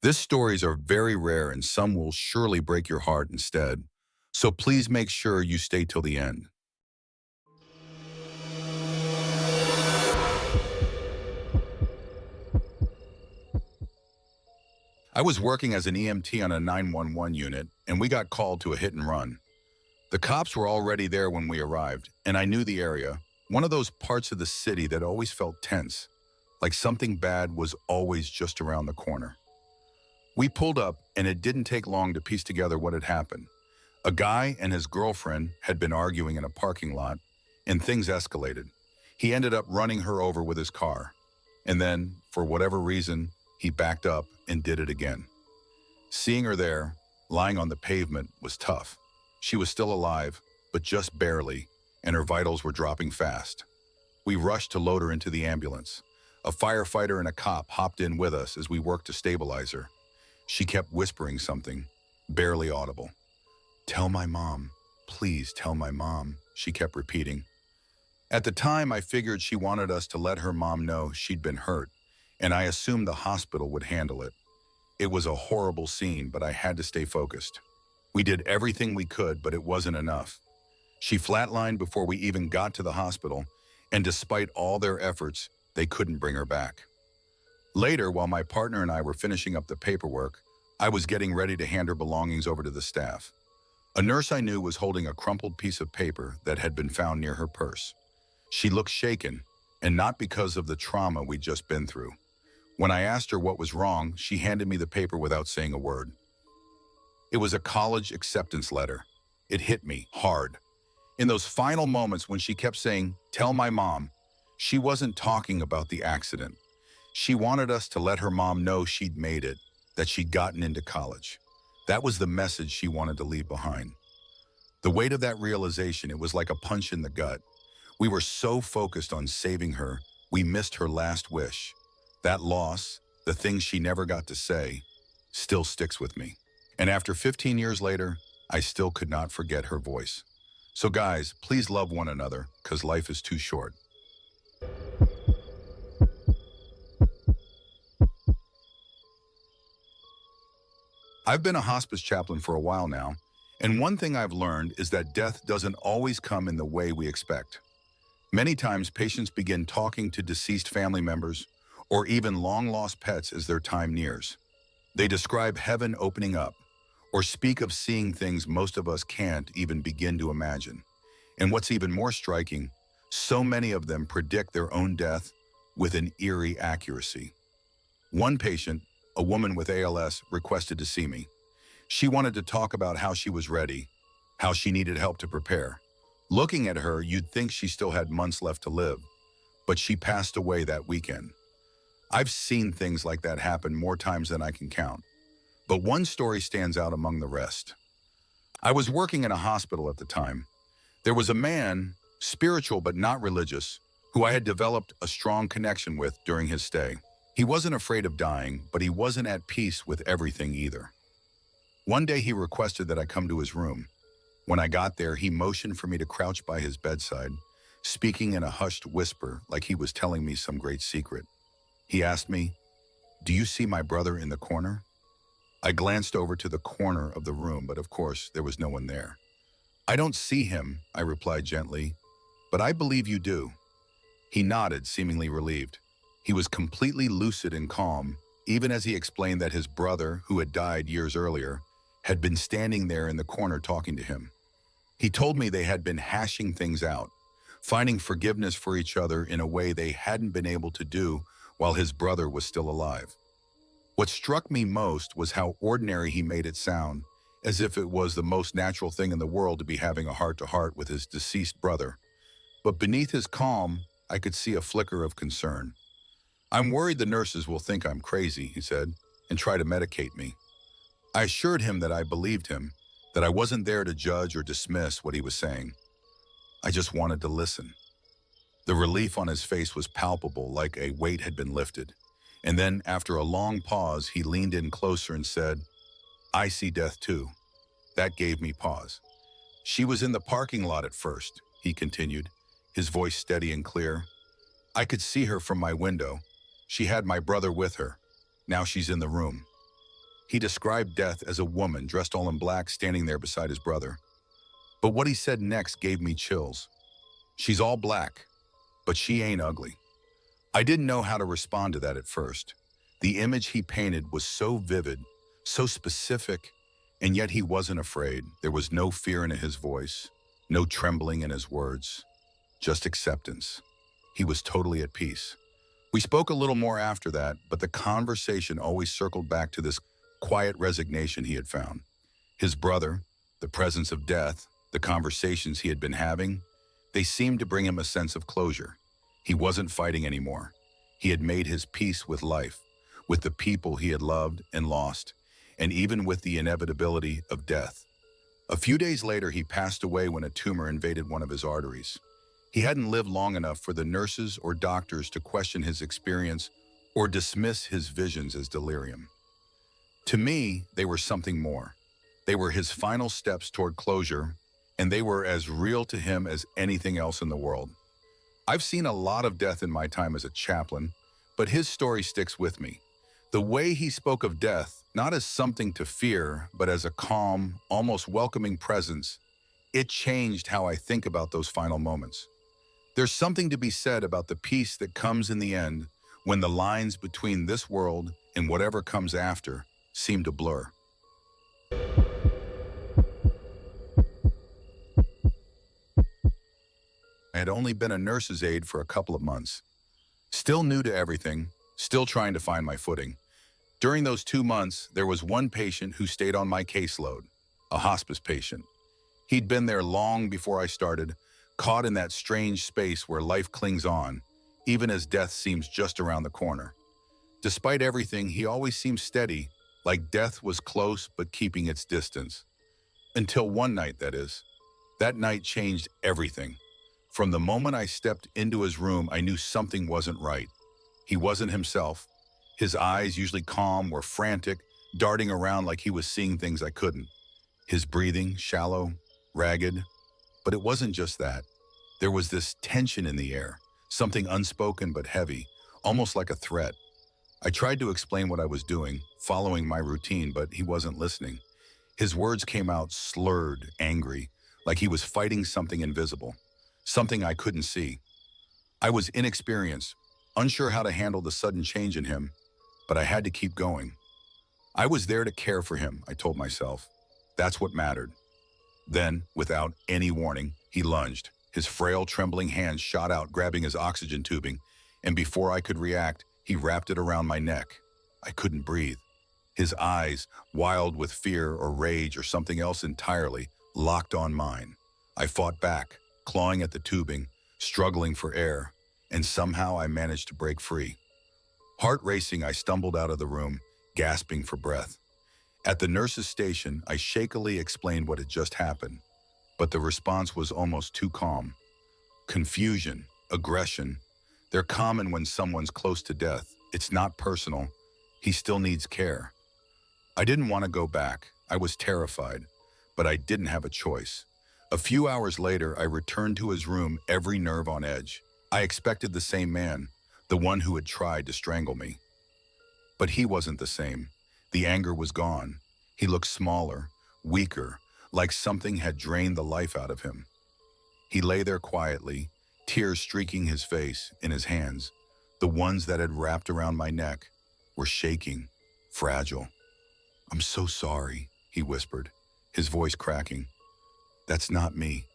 These stories are very rare and some will surely break your heart instead. So please make sure you stay till the end. I was working as an EMT on a 911 unit and we got called to a hit and run. The cops were already there when we arrived and I knew the area, one of those parts of the city that always felt tense, like something bad was always just around the corner. We pulled up and it didn't take long to piece together what had happened. A guy and his girlfriend had been arguing in a parking lot, and things escalated. He ended up running her over with his car. And then, for whatever reason, he backed up and did it again. Seeing her there, lying on the pavement, was tough. She was still alive, but just barely, and her vitals were dropping fast. We rushed to load her into the ambulance. A firefighter and a cop hopped in with us as we worked to stabilize her. She kept whispering something, barely audible. "Tell my mom. Please tell my mom," she kept repeating. At the time, I figured she wanted us to let her mom know she'd been hurt, and I assumed the hospital would handle it. It was a horrible scene, but I had to stay focused. We did everything we could, but it wasn't enough. She flatlined before we even got to the hospital, and despite all their efforts, they couldn't bring her back. Later, while my partner and I were finishing up the paperwork, I was getting ready to hand her belongings over to the staff. A nurse I knew was holding a crumpled piece of paper that had been found near her purse. She looked shaken, and not because of the trauma we'd just been through. When I asked her what was wrong, she handed me the paper without saying a word. It was a college acceptance letter. It hit me hard. In those final moments when she kept saying, "Tell my mom," she wasn't talking about the accident. She wanted us to let her mom know she'd made it, that she'd gotten into college. That was the message she wanted to leave behind. The weight of that realization, it was like a punch in the gut. We were so focused on saving her, we missed her last wish. That loss, the things she never got to say, still sticks with me. And after 15 years later, I still could not forget her voice. So guys, please love one another, because life is too short. I've been a hospice chaplain for a while now, and one thing I've learned is that death doesn't always come in the way we expect. Many times, patients begin talking to deceased family members or even long-lost pets as their time nears. They describe heaven opening up or speak of seeing things most of us can't even begin to imagine. And what's even more striking, so many of them predict their own death with an eerie accuracy. One patient, a woman with ALS, requested to see me. She wanted to talk about how she was ready, how she needed help to prepare. Looking at her, you'd think she still had months left to live, but she passed away that weekend. I've seen things like that happen more times than I can count, but one story stands out among the rest. I was working in a hospital at the time. There was a man, spiritual but not religious, who I had developed a strong connection with during his stay. He wasn't afraid of dying, but he wasn't at peace with everything either. One day he requested that I come to his room. When I got there, he motioned for me to crouch by his bedside, speaking in a hushed whisper like he was telling me some great secret. He asked me, "Do you see my brother in the corner?" I glanced over to the corner of the room, but of course there was no one there. "I don't see him," I replied gently, "but I believe you do." He nodded, seemingly relieved. He was completely lucid and calm, even as he explained that his brother, who had died years earlier, had been standing there in the corner talking to him. He told me they had been hashing things out, finding forgiveness for each other in a way they hadn't been able to do while his brother was still alive. What struck me most was how ordinary he made it sound, as if it was the most natural thing in the world to be having a heart-to-heart with his deceased brother. But beneath his calm, I could see a flicker of concern. "I'm worried the nurses will think I'm crazy," he said, "and try to medicate me." I assured him that I believed him, that I wasn't there to judge or dismiss what he was saying. I just wanted to listen. The relief on his face was palpable, like a weight had been lifted. And then, after a long pause, he leaned in closer and said, "I see death too." That gave me pause. "She was in the parking lot at first," he continued, his voice steady and clear. "I could see her from my window. She had my brother with her. Now she's in the room." He described death as a woman dressed all in black standing there beside his brother. But what he said next gave me chills. She's all black, but she ain't ugly. I didn't know how to respond to that at first. The image he painted was so vivid, so specific, and yet he wasn't afraid. There was no fear in his voice, no trembling in his words, just acceptance. He was totally at peace. We spoke a little more after that, but the conversation always circled back to this quiet resignation he had found. His brother, the presence of death, the conversations he had been having, they seemed to bring him a sense of closure. He wasn't fighting anymore. He had made his peace with life, with the people he had loved and lost, and even with the inevitability of death. A few days later, he passed away when a tumor invaded one of his arteries. He hadn't lived long enough for the nurses or doctors to question his experience or dismiss his visions as delirium. To me, they were something more. They were his final steps toward closure, and they were as real to him as anything else in the world. I've seen a lot of death in my time as a chaplain, but his story sticks with me. The way he spoke of death, not as something to fear, but as a calm, almost welcoming presence, it changed how I think about those final moments. There's something to be said about the peace that comes in the end when the lines between this world and whatever comes after seem to blur. I had only been a nurse's aide for a couple of months. Still new to everything, still trying to find my footing. During those 2 months, there was one patient who stayed on my caseload, a hospice patient. He'd been there long before I started, caught in that strange space where life clings on, even as death seems just around the corner. Despite everything, he always seemed steady, like death was close but keeping its distance. Until one night, that is. That night changed everything. From the moment I stepped into his room, I knew something wasn't right. He wasn't himself. His eyes, usually calm, were frantic, darting around like he was seeing things I couldn't. His breathing, shallow, ragged. But it wasn't just that. There was this tension in the air, something unspoken but heavy, almost like a threat. I tried to explain what I was doing, following my routine, but he wasn't listening. His words came out slurred, angry, like he was fighting something invisible, something I couldn't see. I was inexperienced, unsure how to handle the sudden change in him, but I had to keep going. I was there to care for him, I told myself. That's what mattered. Then, without any warning, he lunged. His frail, trembling hands shot out, grabbing his oxygen tubing, and before I could react, he wrapped it around my neck. I couldn't breathe. His eyes, wild with fear or rage or something else entirely, locked on mine. I fought back, clawing at the tubing, struggling for air, and somehow I managed to break free. Heart racing, I stumbled out of the room, gasping for breath. At the nurse's station, I shakily explained what had just happened, but the response was almost too calm. Confusion, aggression, they're common when someone's close to death. It's not personal. He still needs care. I didn't want to go back. I was terrified, but I didn't have a choice. A few hours later, I returned to his room, every nerve on edge. I expected the same man, the one who had tried to strangle me. But he wasn't the same. The anger was gone. He looked smaller, weaker, like something had drained the life out of him. He lay there quietly, tears streaking his face. In his hands, the ones that had wrapped around my neck, were shaking, fragile. "I'm so sorry," he whispered, his voice cracking. "That's not me.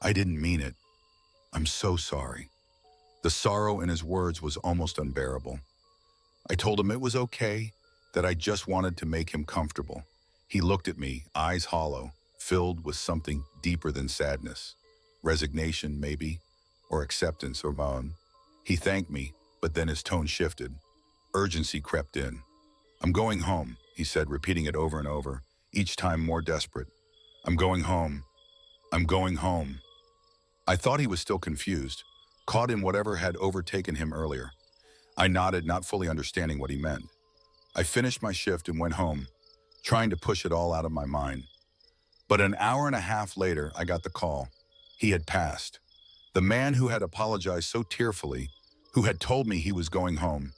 I didn't mean it. I'm so sorry." The sorrow in his words was almost unbearable. I told him it was okay, that I just wanted to make him comfortable. He looked at me, eyes hollow, filled with something deeper than sadness. Resignation, maybe, or acceptance, or both. He thanked me, but then his tone shifted. Urgency crept in. "I'm going home," he said, repeating it over and over, each time more desperate. "I'm going home. I'm going home." I thought he was still confused, caught in whatever had overtaken him earlier. I nodded, not fully understanding what he meant. I finished my shift and went home, trying to push it all out of my mind. But an hour and a half later, I got the call. He had passed. The man who had apologized so tearfully, who had told me he was going home,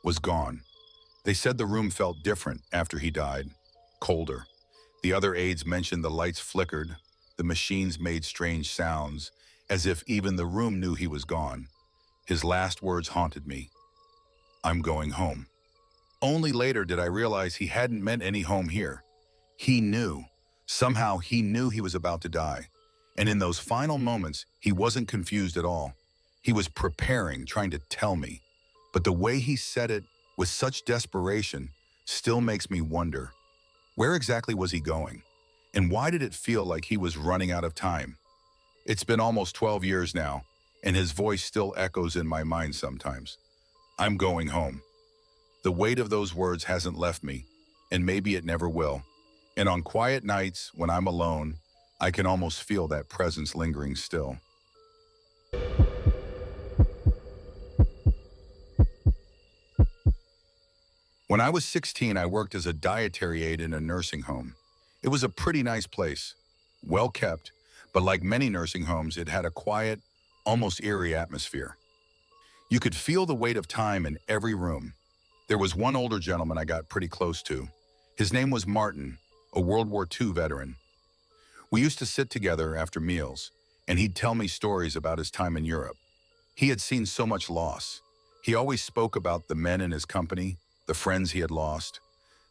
was gone. They said the room felt different after he died, colder. The other aides mentioned the lights flickered, the machines made strange sounds, as if even the room knew he was gone. His last words haunted me. I'm going home. Only later did I realize he hadn't meant any home here. He knew. Somehow he knew he was about to die. And in those final moments, he wasn't confused at all. He was preparing, trying to tell me. But the way he said it, with such desperation, still makes me wonder. Where exactly was he going? And why did it feel like he was running out of time? It's been almost 12 years now, and his voice still echoes in my mind sometimes. I'm going home. The weight of those words hasn't left me, and maybe it never will. And on quiet nights, when I'm alone, I can almost feel that presence lingering still. When I was 16, I worked as a dietary aide in a nursing home. It was a pretty nice place, well kept, but like many nursing homes, it had a quiet, almost eerie atmosphere. You could feel the weight of time in every room. There was one older gentleman I got pretty close to. His name was Martin, a World War II veteran. We used to sit together after meals, and he'd tell me stories about his time in Europe. He had seen so much loss. He always spoke about the men in his company, the friends he had lost.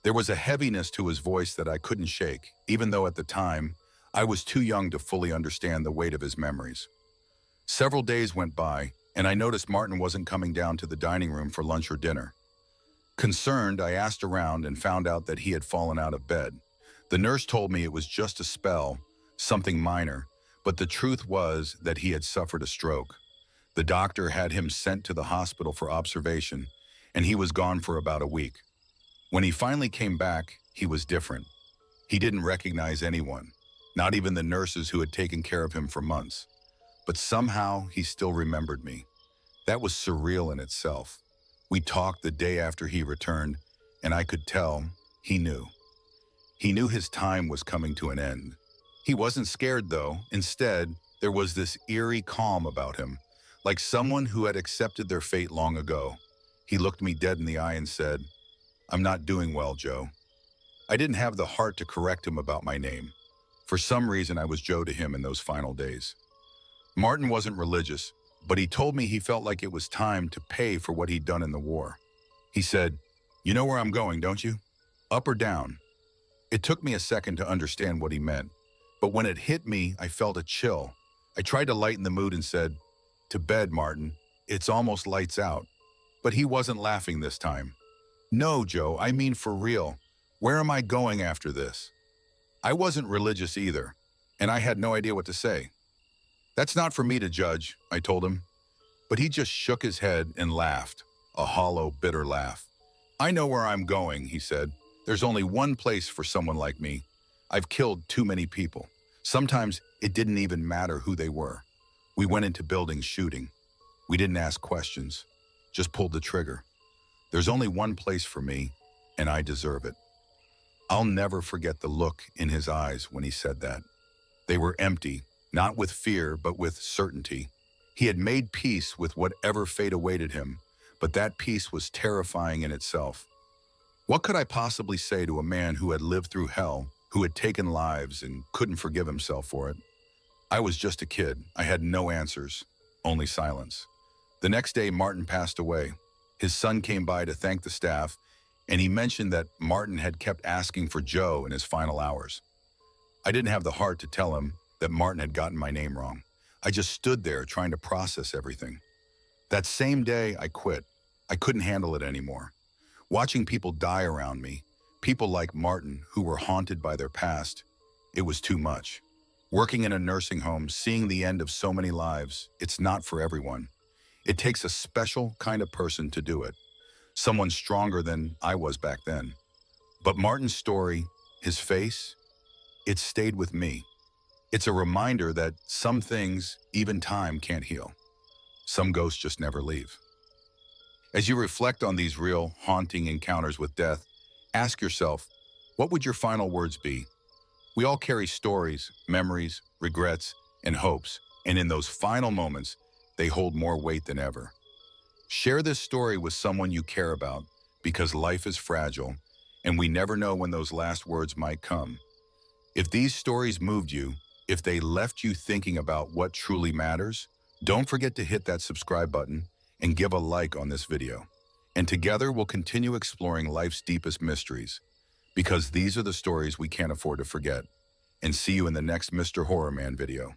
There was a heaviness to his voice that I couldn't shake, even though at the time, I was too young to fully understand the weight of his memories. Several days went by, and I noticed Martin wasn't coming down to the dining room for lunch or dinner. Concerned, I asked around and found out that he had fallen out of bed. The nurse told me it was just a spell, something minor, but the truth was that he had suffered a stroke. The doctor had him sent to the hospital for observation, and he was gone for about a week. When he finally came back, he was different. He didn't recognize anyone, not even the nurses who had taken care of him for months. But somehow he still remembered me. That was surreal in itself. We talked the day after he returned, and I could tell he knew. He knew his time was coming to an end. He wasn't scared, though. Instead, there was this eerie calm about him, like someone who had accepted their fate long ago. He looked me dead in the eye and said, I'm not doing well, Joe. I didn't have the heart to correct him about my name. For some reason, I was Joe to him in those final days. Martin wasn't religious, but he told me he felt like it was time to pay for what he'd done in the war. He said, you know where I'm going, don't you? Up or down? It took me a second to understand what he meant, but when it hit me, I felt a chill. I tried to lighten the mood and said, to bed, Martin. It's almost lights out. But he wasn't laughing this time. No, Joe, I mean for real. Where am I going after this? I wasn't religious either, and I had no idea what to say. That's not for me to judge, I told him. But he just shook his head and laughed, a hollow, bitter laugh. I know where I'm going, he said. There's only one place for someone like me. I've killed too many people. Sometimes it didn't even matter who they were. We went into buildings shooting. We didn't ask questions, just pulled the trigger. There's only one place for me, and I deserve it. I'll never forget the look in his eyes when he said that. They were empty, not with fear, but with certainty. He had made peace with whatever fate awaited him, but that peace was terrifying in itself. What could I possibly say to a man who had lived through hell, who had taken lives and couldn't forgive himself for it? I was just a kid. I had no answers, only silence. The next day, Martin passed away. His son came by to thank the staff, and he mentioned that Martin had kept asking for Joe in his final hours. I didn't have the heart to tell him that Martin had gotten my name wrong. I just stood there trying to process everything. That same day, I quit. I couldn't handle it anymore. Watching people die around me, people like Martin who were haunted by their past, it was too much. Working in a nursing home, seeing the end of so many lives, it's not for everyone. It takes a special kind of person to do it. Someone stronger than I was back then. But Martin's story, his face, it stayed with me. It's a reminder that some things, even time, can't heal. Some ghosts just never leave. As you reflect on these real, haunting encounters with death, ask yourself, what would your final words be? We all carry stories, memories, regrets, and hopes, and in those final moments, they hold more weight than ever. Share this story with someone you care about. because life is fragile, and we never know when those last words might come. If these stories moved you, if they left you thinking about what truly matters, don't forget to hit that subscribe button and give a like on this video. And together we'll continue exploring life's deepest mysteries, because these are the stories we can't afford to forget. And see you in the next Mr. Horror Man video.